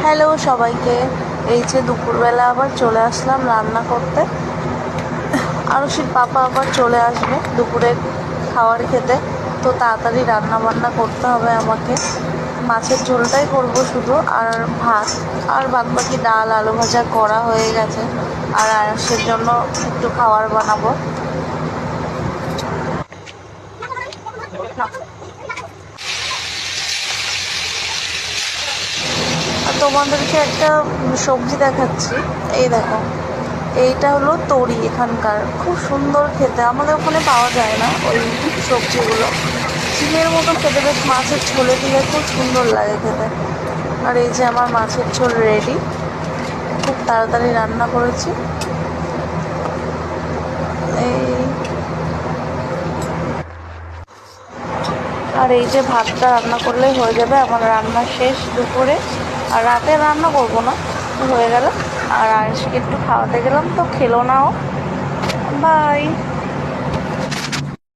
Hello সবাইকে। এই যে দুপুরবেলা আবার চলে আসলাম রান্না করতে। আরুষির পাপা আবার চলে আসবে দুপুরে খাবার খেতে, তো তাড়াতাড়ি রান্না বান্না করতে হবে আমাকে। মাছের ঝোলটাই করব শুধু, আর ভাত, আর বাদবাকি ডাল আলু ভাজা করা হয়ে গেছে। আর আরুষের জন্য একটু খাবার বানাবো। আর তোমাদেরকে একটা সবজি দেখাচ্ছি, এই দেখো। এইটা হলো তরি, এখানকার খুব সুন্দর খেতে, আমাদের ওখানে পাওয়া যায় না ওই সবজিগুলো। চিনের মতো খেতে, বেশ মাছের ঝোলে দিলে খুব সুন্দর লাগে খেতে। আর এই যে আমার মাছের ঝোল রেডি, খুব তাড়াতাড়ি রান্না করেছি। এই আর এই যে ভাতটা রান্না করলেই হয়ে যাবে আমার রান্না শেষ দুপুরে। আর রাতে রান্না করবো না, হয়ে গেল। আর আয়েশকে একটু খাওয়াতে গেলাম, তো খেলো না ও। বাই।